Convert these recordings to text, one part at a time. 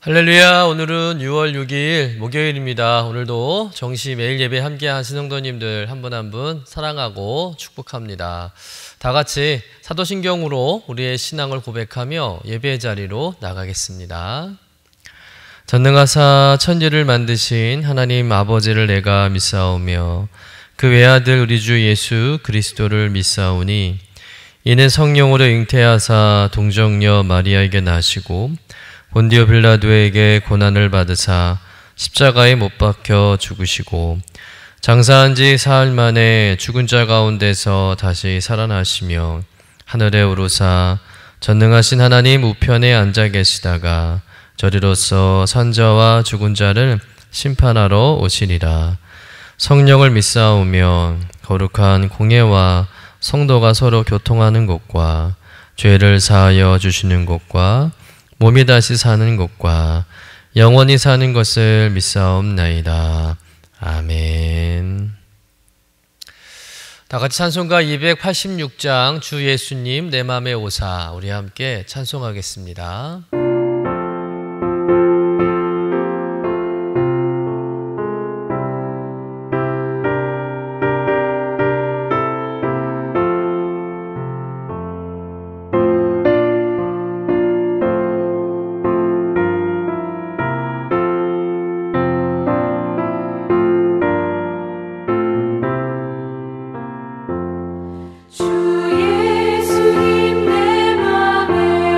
할렐루야. 오늘은 6월 6일 목요일입니다. 오늘도 정시 매일 예배 함께한 신성도님들 한 분 한 분 사랑하고 축복합니다. 다 같이 사도신경으로 우리의 신앙을 고백하며 예배의 자리로 나가겠습니다. 전능하사 천지를 만드신 하나님 아버지를 내가 믿사오며 그 외아들 우리 주 예수 그리스도를 믿사오니 이는 성령으로 잉태하사 동정녀 마리아에게 나시고 본디오 빌라도에게 고난을 받으사 십자가에 못 박혀 죽으시고 장사한 지 사흘 만에 죽은 자 가운데서 다시 살아나시며 하늘에 오르사 전능하신 하나님 우편에 앉아 계시다가 저리로서 산자와 죽은 자를 심판하러 오시리라. 성령을 믿사오며 거룩한 공예와 성도가 서로 교통하는 것과 죄를 사하여 주시는 것과 몸이 다시 사는 것과 영원히 사는 것을 믿사옵나이다. 아멘. 다 같이 찬송가 286장 주 예수님 내 맘에 오사 우리 함께 찬송하겠습니다. 주 예수님 내 맘에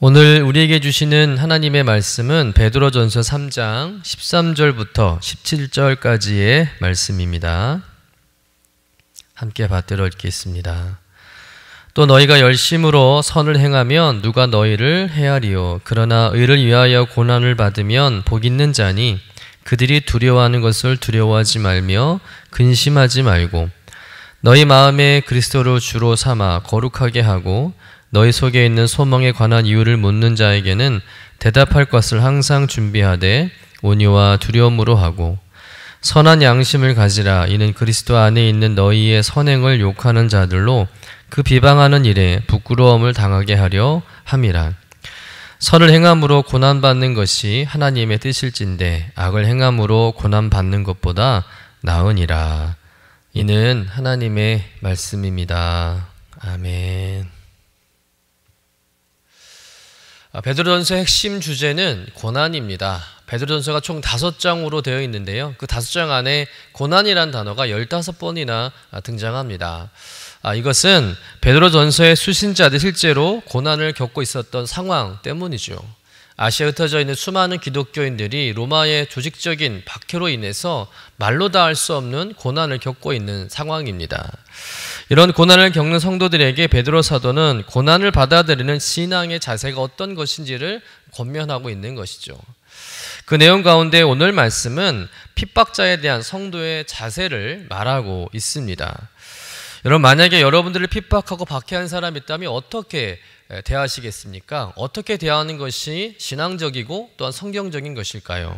오늘 우리에게 주시는 하나님의 말씀은 베드로전서 3장 13절부터 17절까지의 말씀입니다. 함께 받들어 읽겠습니다. 또 너희가 열심으로 선을 행하면 누가 너희를 해하리요. 그러나 의를 위하여 고난을 받으면 복 있는 자니 그들이 두려워하는 것을 두려워하지 말며 근심하지 말고 너희 마음에 그리스도를 주로 삼아 거룩하게 하고 너희 속에 있는 소망에 관한 이유를 묻는 자에게는 대답할 것을 항상 준비하되 온유와 두려움으로 하고 선한 양심을 가지라. 이는 그리스도 안에 있는 너희의 선행을 욕하는 자들로 그 비방하는 일에 부끄러움을 당하게 하려 함이라. 선을 행함으로 고난받는 것이 하나님의 뜻일진데 악을 행함으로 고난받는 것보다 나으니라. 이는 하나님의 말씀입니다. 아멘. 베드로전서의 핵심 주제는 고난입니다. 베드로전서가 총 5장으로 되어 있는데요. 그 5장 안에 고난이란 단어가 15번이나 등장합니다. 이것은 베드로전서의 수신자들이 실제로 고난을 겪고 있었던 상황 때문이죠. 아시아에 흩어져 있는 수많은 기독교인들이 로마의 조직적인 박해로 인해서 말로 다 할 수 없는 고난을 겪고 있는 상황입니다. 이런 고난을 겪는 성도들에게 베드로 사도는 고난을 받아들이는 신앙의 자세가 어떤 것인지를 권면하고 있는 것이죠. 그 내용 가운데 오늘 말씀은 핍박자에 대한 성도의 자세를 말하고 있습니다. 여러분, 만약에 여러분들을 핍박하고 박해한 사람이 있다면 어떻게 대하시겠습니까? 어떻게 대하는 것이 신앙적이고 또한 성경적인 것일까요?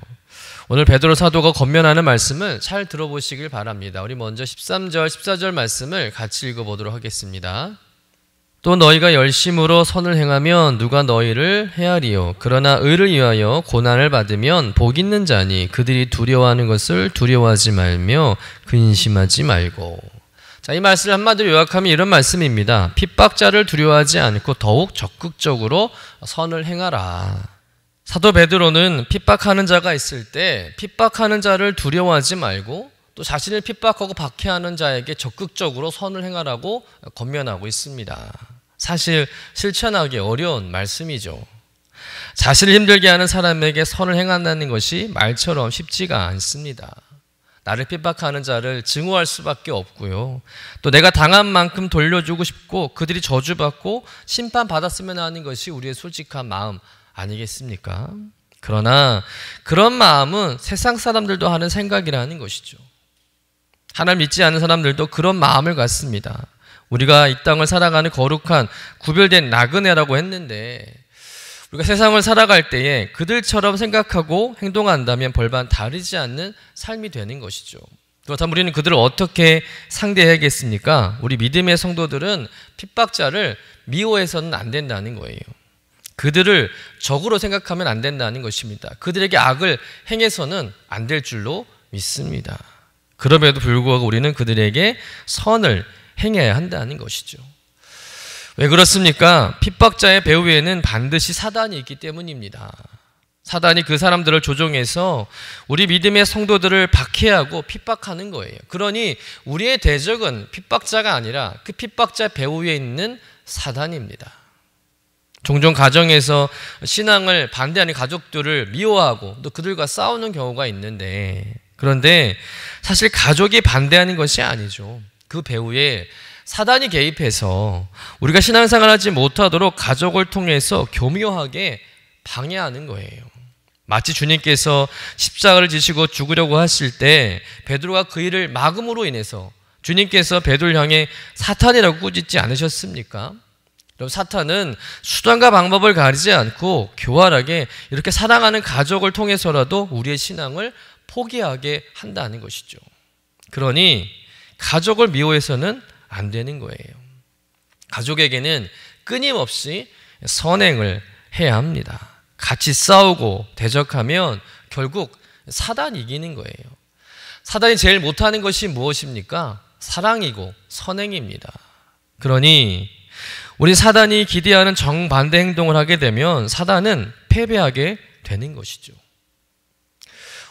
오늘 베드로 사도가 권면하는 말씀을 잘 들어보시길 바랍니다. 우리 먼저 13절, 14절 말씀을 같이 읽어보도록 하겠습니다. 또 너희가 열심으로 선을 행하면 누가 너희를 해하리요. 그러나 의를 위하여 고난을 받으면 복 있는 자니 그들이 두려워하는 것을 두려워하지 말며 근심하지 말고. 자, 이 말씀을 한마디로 요약하면 이런 말씀입니다. 핍박자를 두려워하지 않고 더욱 적극적으로 선을 행하라. 사도 베드로는 핍박하는 자가 있을 때 핍박하는 자를 두려워하지 말고 또 자신을 핍박하고 박해하는 자에게 적극적으로 선을 행하라고 권면하고 있습니다. 사실 실천하기 어려운 말씀이죠. 자신을 힘들게 하는 사람에게 선을 행한다는 것이 말처럼 쉽지가 않습니다. 나를 핍박하는 자를 증오할 수밖에 없고요. 또 내가 당한 만큼 돌려주고 싶고 그들이 저주받고 심판받았으면 하는 것이 우리의 솔직한 마음 아니겠습니까? 그러나 그런 마음은 세상 사람들도 하는 생각이라는 것이죠. 하나님 믿지 않는 사람들도 그런 마음을 갖습니다. 우리가 이 땅을 살아가는 거룩한 구별된 나그네라고 했는데 우리가 세상을 살아갈 때에 그들처럼 생각하고 행동한다면 별반 다르지 않는 삶이 되는 것이죠. 그렇다면 우리는 그들을 어떻게 상대해야겠습니까? 우리 믿음의 성도들은 핍박자를 미워해서는 안 된다는 거예요. 그들을 적으로 생각하면 안 된다는 것입니다. 그들에게 악을 행해서는 안 될 줄로 믿습니다. 그럼에도 불구하고 우리는 그들에게 선을 행해야 한다는 것이죠. 왜 그렇습니까? 핍박자의 배후에는 반드시 사단이 있기 때문입니다. 사단이 그 사람들을 조종해서 우리 믿음의 성도들을 박해하고 핍박하는 거예요. 그러니 우리의 대적은 핍박자가 아니라 그 핍박자 배후에 있는 사단입니다. 종종 가정에서 신앙을 반대하는 가족들을 미워하고 또 그들과 싸우는 경우가 있는데, 그런데 사실 가족이 반대하는 것이 아니죠. 그 배후에 사단이 개입해서 우리가 신앙생활하지 못하도록 가족을 통해서 교묘하게 방해하는 거예요. 마치 주님께서 십자가를 지시고 죽으려고 하실 때 베드로가 그 일을 막음으로 인해서 주님께서 베드로를 향해 사탄이라고 꾸짖지 않으셨습니까? 여러분, 사탄은 수단과 방법을 가리지 않고 교활하게 이렇게 사랑하는 가족을 통해서라도 우리의 신앙을 포기하게 한다는 것이죠. 그러니 가족을 미워해서는 안 되는 거예요. 가족에게는 끊임없이 선행을 해야 합니다. 같이 싸우고 대적하면 결국 사단이 이기는 거예요. 사단이 제일 못하는 것이 무엇입니까? 사랑이고 선행입니다. 그러니 우리 사단이 기대하는 정반대 행동을 하게 되면 사단은 패배하게 되는 것이죠.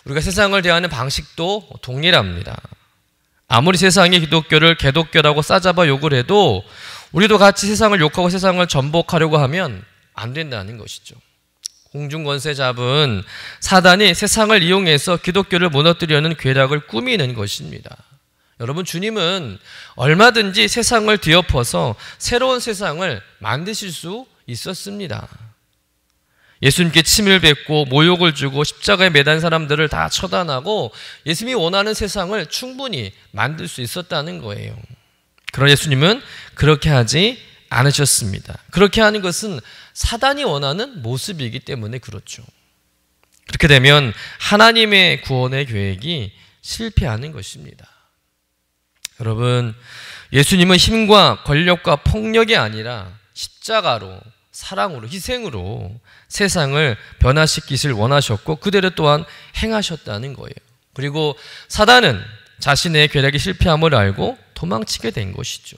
우리가 세상을 대하는 방식도 동일합니다. 아무리 세상이 기독교를 개독교라고 싸잡아 욕을 해도 우리도 같이 세상을 욕하고 세상을 전복하려고 하면 안 된다는 것이죠. 공중권세 잡은 사단이 세상을 이용해서 기독교를 무너뜨리려는 괴략을 꾸미는 것입니다. 여러분, 주님은 얼마든지 세상을 뒤엎어서 새로운 세상을 만드실 수 있었습니다. 예수님께 침을 뱉고 모욕을 주고 십자가에 매단 사람들을 다 처단하고 예수님이 원하는 세상을 충분히 만들 수 있었다는 거예요. 그러나 예수님은 그렇게 하지 않으셨습니다. 그렇게 하는 것은 사단이 원하는 모습이기 때문에 그렇죠. 그렇게 되면 하나님의 구원의 계획이 실패하는 것입니다. 여러분, 예수님은 힘과 권력과 폭력이 아니라 십자가로, 사랑으로, 희생으로 세상을 변화시키실 원하셨고 그대로 또한 행하셨다는 거예요. 그리고 사단은 자신의 계략이 실패함을 알고 도망치게 된 것이죠.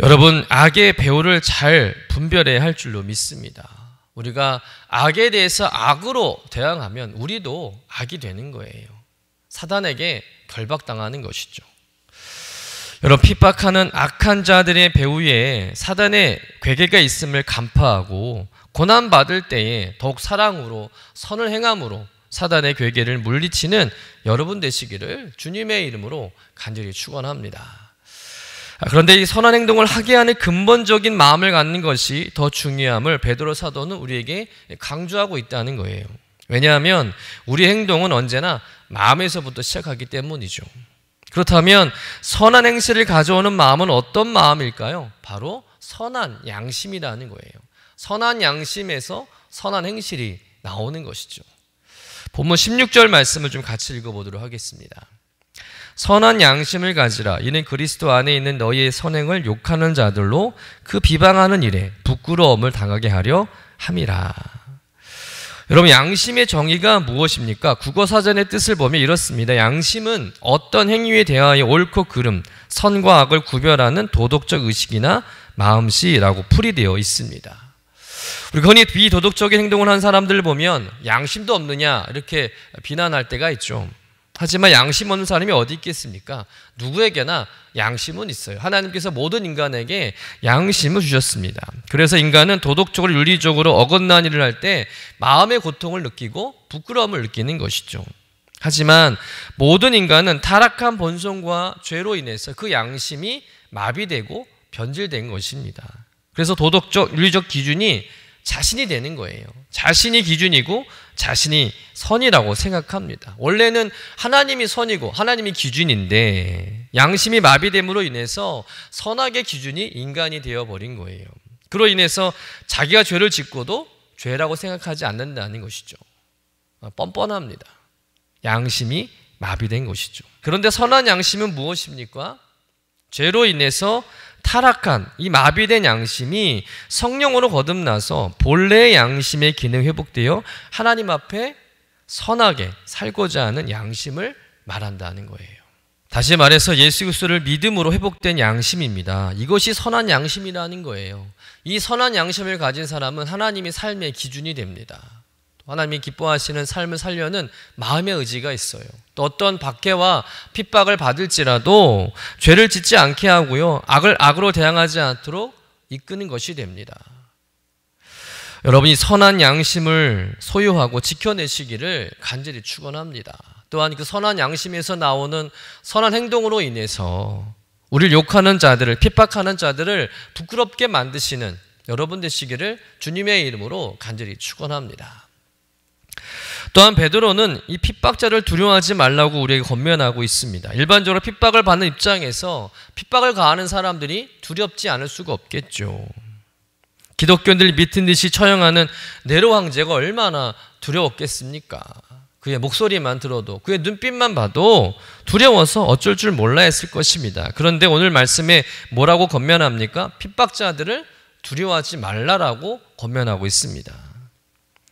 여러분, 악의 배후를 잘 분별해야 할 줄로 믿습니다. 우리가 악에 대해서 악으로 대항하면 우리도 악이 되는 거예요. 사단에게 결박당하는 것이죠. 여러분, 핍박하는 악한 자들의 배후에 사단의 괴계가 있음을 간파하고 고난받을 때에 더욱 사랑으로 선을 행함으로 사단의 괴계를 물리치는 여러분 되시기를 주님의 이름으로 간절히 축원합니다. 그런데 이 선한 행동을 하게 하는 근본적인 마음을 갖는 것이 더 중요함을 베드로 사도는 우리에게 강조하고 있다는 거예요. 왜냐하면 우리 행동은 언제나 마음에서부터 시작하기 때문이죠. 그렇다면 선한 행실을 가져오는 마음은 어떤 마음일까요? 바로 선한 양심이라는 거예요. 선한 양심에서 선한 행실이 나오는 것이죠. 본문 16절 말씀을 좀 같이 읽어보도록 하겠습니다. 선한 양심을 가지라. 이는 그리스도 안에 있는 너희의 선행을 욕하는 자들로 그 비방하는 일에 부끄러움을 당하게 하려 함이라. 여러분, 양심의 정의가 무엇입니까? 국어사전의 뜻을 보면 이렇습니다. 양심은 어떤 행위에 대하여 옳고 그름, 선과 악을 구별하는 도덕적 의식이나 마음씨라고 풀이되어 있습니다. 우리 흔히 비도덕적인 행동을 한 사람들을 보면 양심도 없느냐 이렇게 비난할 때가 있죠. 하지만 양심 없는 사람이 어디 있겠습니까? 누구에게나 양심은 있어요. 하나님께서 모든 인간에게 양심을 주셨습니다. 그래서 인간은 도덕적으로 윤리적으로 어긋난 일을 할 때 마음의 고통을 느끼고 부끄러움을 느끼는 것이죠. 하지만 모든 인간은 타락한 본성과 죄로 인해서 그 양심이 마비되고 변질된 것입니다. 그래서 도덕적, 윤리적 기준이 자신이 되는 거예요. 자신이 기준이고 자신이 선이라고 생각합니다. 원래는 하나님이 선이고 하나님이 기준인데 양심이 마비됨으로 인해서 선악의 기준이 인간이 되어버린 거예요. 그로 인해서 자기가 죄를 짓고도 죄라고 생각하지 않는다는 것이죠. 뻔뻔합니다. 양심이 마비된 것이죠. 그런데 선한 양심은 무엇입니까? 죄로 인해서 타락한 이 마비된 양심이 성령으로 거듭나서 본래의 양심의 기능이 회복되어 하나님 앞에 선하게 살고자 하는 양심을 말한다는 거예요. 다시 말해서 예수 그리스도를 믿음으로 회복된 양심입니다. 이것이 선한 양심이라는 거예요. 이 선한 양심을 가진 사람은 하나님이 삶의 기준이 됩니다. 하나님이 기뻐하시는 삶을 살려는 마음의 의지가 있어요. 또 어떤 박해와 핍박을 받을지라도 죄를 짓지 않게 하고요, 악을 악으로 대항하지 않도록 이끄는 것이 됩니다. 여러분이 선한 양심을 소유하고 지켜내시기를 간절히 축원합니다. 또한 그 선한 양심에서 나오는 선한 행동으로 인해서 우리를 욕하는 자들을, 핍박하는 자들을 부끄럽게 만드시는 여러분 되시기를 주님의 이름으로 간절히 축원합니다. 또한 베드로는 이 핍박자를 두려워하지 말라고 우리에게 권면하고 있습니다. 일반적으로 핍박을 받는 입장에서 핍박을 가하는 사람들이 두렵지 않을 수가 없겠죠. 기독교인들이 미친 듯이 처형하는 네로 황제가 얼마나 두려웠겠습니까? 그의 목소리만 들어도, 그의 눈빛만 봐도 두려워서 어쩔 줄 몰라 했을 것입니다. 그런데 오늘 말씀에 뭐라고 권면합니까? 핍박자들을 두려워하지 말라라고 권면하고 있습니다.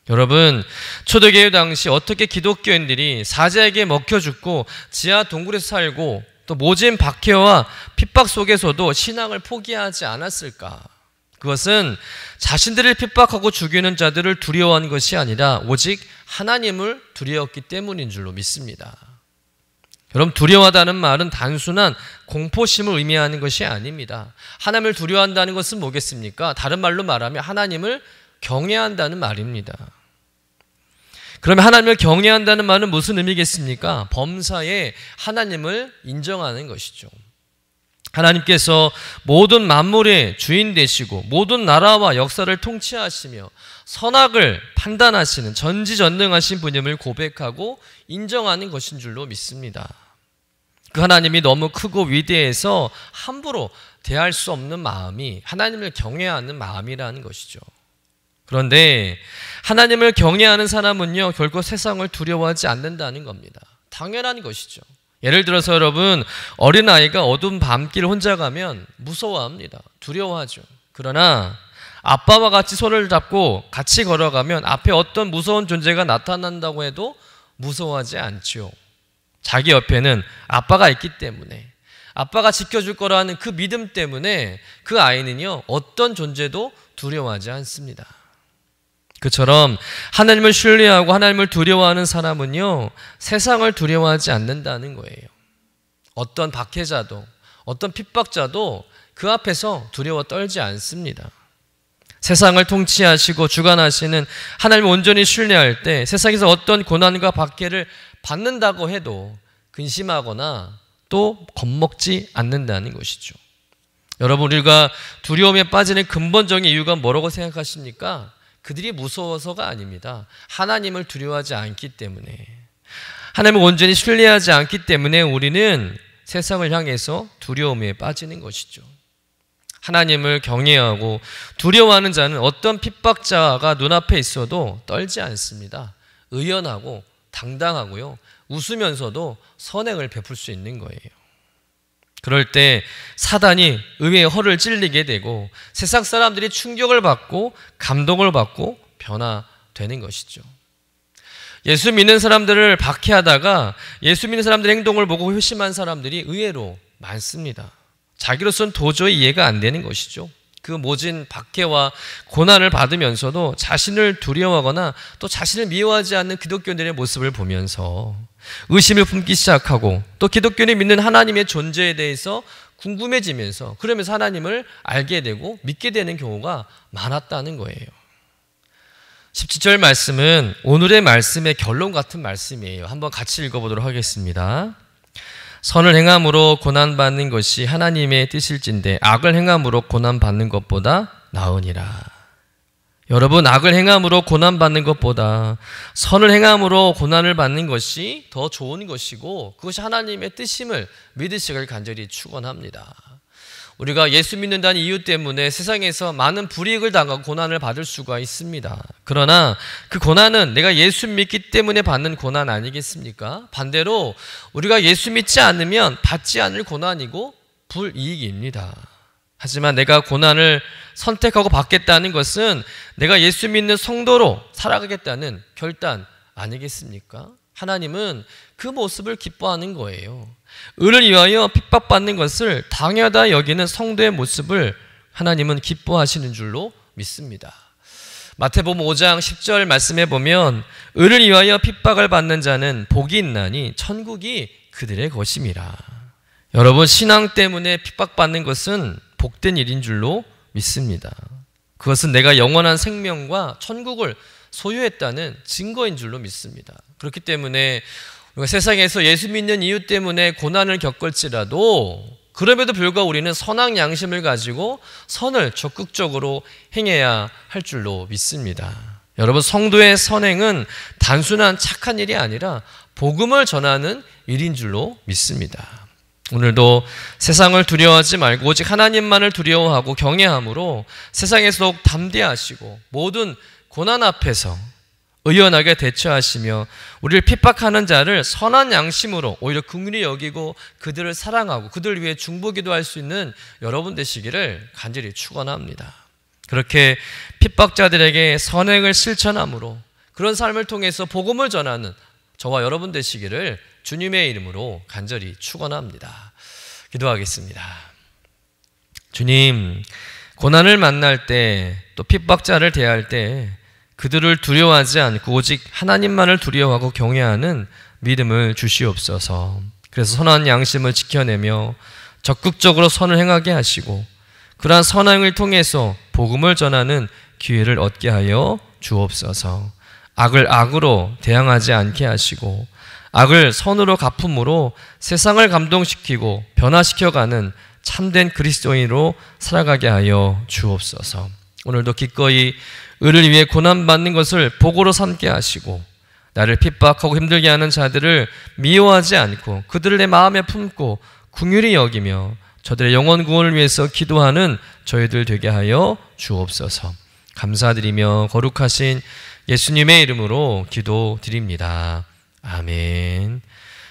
여러분, 초대교회 당시 어떻게 기독교인들이 사자에게 먹혀 죽고 지하 동굴에서 살고 또 모진 박해와 핍박 속에서도 신앙을 포기하지 않았을까? 그것은 자신들을 핍박하고 죽이는 자들을 두려워한 것이 아니라 오직 하나님을 두려웠기 때문인 줄로 믿습니다. 여러분, 두려워하다는 말은 단순한 공포심을 의미하는 것이 아닙니다. 하나님을 두려워한다는 것은 뭐겠습니까? 다른 말로 말하면 하나님을 경외한다는 말입니다. 그러면 하나님을 경외한다는 말은 무슨 의미겠습니까? 범사에 하나님을 인정하는 것이죠. 하나님께서 모든 만물의 주인 되시고 모든 나라와 역사를 통치하시며 선악을 판단하시는 전지전능하신 분임을 고백하고 인정하는 것인 줄로 믿습니다. 그 하나님이 너무 크고 위대해서 함부로 대할 수 없는 마음이 하나님을 경외하는 마음이라는 것이죠. 그런데 하나님을 경외하는 사람은요, 결코 세상을 두려워하지 않는다는 겁니다. 당연한 것이죠. 예를 들어서 여러분, 어린아이가 어두운 밤길 혼자 가면 무서워합니다. 두려워하죠. 그러나 아빠와 같이 손을 잡고 같이 걸어가면 앞에 어떤 무서운 존재가 나타난다고 해도 무서워하지 않죠. 자기 옆에는 아빠가 있기 때문에, 아빠가 지켜줄 거라는 그 믿음 때문에 그 아이는요, 어떤 존재도 두려워하지 않습니다. 그처럼 하나님을 신뢰하고 하나님을 두려워하는 사람은요, 세상을 두려워하지 않는다는 거예요. 어떤 박해자도 어떤 핍박자도 그 앞에서 두려워 떨지 않습니다. 세상을 통치하시고 주관하시는 하나님을 온전히 신뢰할 때 세상에서 어떤 고난과 박해를 받는다고 해도 근심하거나 또 겁먹지 않는다는 것이죠. 여러분, 우리가 두려움에 빠지는 근본적인 이유가 뭐라고 생각하십니까? 그들이 무서워서가 아닙니다. 하나님을 두려워하지 않기 때문에, 하나님을 온전히 신뢰하지 않기 때문에 우리는 세상을 향해서 두려움에 빠지는 것이죠. 하나님을 경외하고 두려워하는 자는 어떤 핍박자가 눈앞에 있어도 떨지 않습니다. 의연하고 당당하고요, 웃으면서도 선행을 베풀 수 있는 거예요. 그럴 때 사단이 의외의 허를 찔리게 되고 세상 사람들이 충격을 받고 감동을 받고 변화되는 것이죠. 예수 믿는 사람들을 박해하다가 예수 믿는 사람들의 행동을 보고 회심한 사람들이 의외로 많습니다. 자기로서는 도저히 이해가 안 되는 것이죠. 그 모진 박해와 고난을 받으면서도 자신을 두려워하거나 또 자신을 미워하지 않는 기독교인들의 모습을 보면서 의심을 품기 시작하고 또 기독교인이 믿는 하나님의 존재에 대해서 궁금해지면서 그러면서 하나님을 알게 되고 믿게 되는 경우가 많았다는 거예요. 17절 말씀은 오늘의 말씀의 결론 같은 말씀이에요. 한번 같이 읽어보도록 하겠습니다. 선을 행함으로 고난받는 것이 하나님의 뜻일진데 악을 행함으로 고난받는 것보다 나으니라. 여러분, 악을 행함으로 고난받는 것보다 선을 행함으로 고난을 받는 것이 더 좋은 것이고 그것이 하나님의 뜻임을 믿으시길 간절히 축원합니다. 우리가 예수 믿는다는 이유 때문에 세상에서 많은 불이익을 당하고 고난을 받을 수가 있습니다. 그러나 그 고난은 내가 예수 믿기 때문에 받는 고난 아니겠습니까? 반대로 우리가 예수 믿지 않으면 받지 않을 고난이고 불이익입니다. 하지만 내가 고난을 선택하고 받겠다는 것은 내가 예수 믿는 성도로 살아가겠다는 결단 아니겠습니까? 하나님은 그 모습을 기뻐하는 거예요. 의를 위하여 핍박받는 것을 당연하다 여기는 성도의 모습을 하나님은 기뻐하시는 줄로 믿습니다. 마태복음 5장 10절 말씀해 보면 의를 위하여 핍박을 받는 자는 복이 있나니 천국이 그들의 것임이라. 여러분, 신앙 때문에 핍박받는 것은 복된 일인 줄로 믿습니다. 그것은 내가 영원한 생명과 천국을 소유했다는 증거인 줄로 믿습니다. 그렇기 때문에 우리가 세상에서 예수 믿는 이유 때문에 고난을 겪을지라도 그럼에도 불구하고 우리는 선한 양심을 가지고 선을 적극적으로 행해야 할 줄로 믿습니다. 여러분, 성도의 선행은 단순한 착한 일이 아니라 복음을 전하는 일인 줄로 믿습니다. 오늘도 세상을 두려워하지 말고 오직 하나님만을 두려워하고 경외함으로 세상에서 더욱 담대하시고 모든 고난 앞에서 의연하게 대처하시며 우리를 핍박하는 자를 선한 양심으로 오히려 긍휼히 여기고 그들을 사랑하고 그들을 위해 중보기도 할 수 있는 여러분 되시기를 간절히 축원합니다. 그렇게 핍박자들에게 선행을 실천함으로 그런 삶을 통해서 복음을 전하는 저와 여러분 되시기를 주님의 이름으로 간절히 축원합니다. 기도하겠습니다. 주님, 고난을 만날 때 또 핍박자를 대할 때 그들을 두려워하지 않고 오직 하나님만을 두려워하고 경외하는 믿음을 주시옵소서. 그래서 선한 양심을 지켜내며 적극적으로 선을 행하게 하시고 그러한 선행을 통해서 복음을 전하는 기회를 얻게 하여 주옵소서. 악을 악으로 대항하지 않게 하시고 악을 선으로 갚음으로 세상을 감동시키고 변화시켜가는 참된 그리스도인으로 살아가게 하여 주옵소서. 오늘도 기꺼이 의를 위해 고난받는 것을 복으로 삼게 하시고 나를 핍박하고 힘들게 하는 자들을 미워하지 않고 그들을 내 마음에 품고 긍휼히 여기며 저들의 영혼 구원을 위해서 기도하는 저희들 되게 하여 주옵소서. 감사드리며 거룩하신 예수님의 이름으로 기도드립니다. 아멘.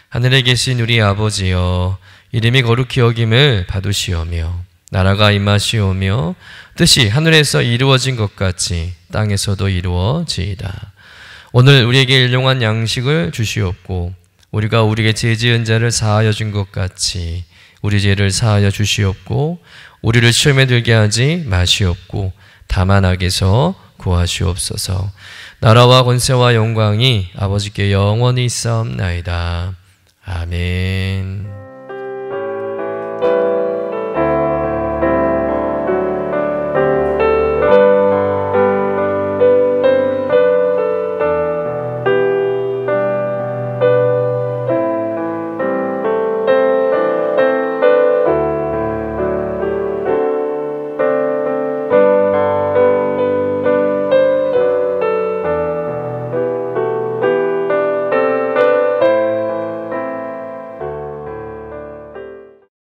하늘에 계신 우리 아버지여, 이름이 거룩히 여김을 받으시오며 나라가 임하시오며 뜻이 하늘에서 이루어진 것 같이 땅에서도 이루어지이다. 오늘 우리에게 일용할 양식을 주시옵고 우리가 우리에게 죄 지은 자를 사하여 준 것 같이 우리 죄를 사하여 주시옵고 우리를 시험에 들게 하지 마시옵고 다만 악에서 구하시옵소서. 나라와 권세와 영광이 아버지께 영원히 있사옵나이다. 아멘.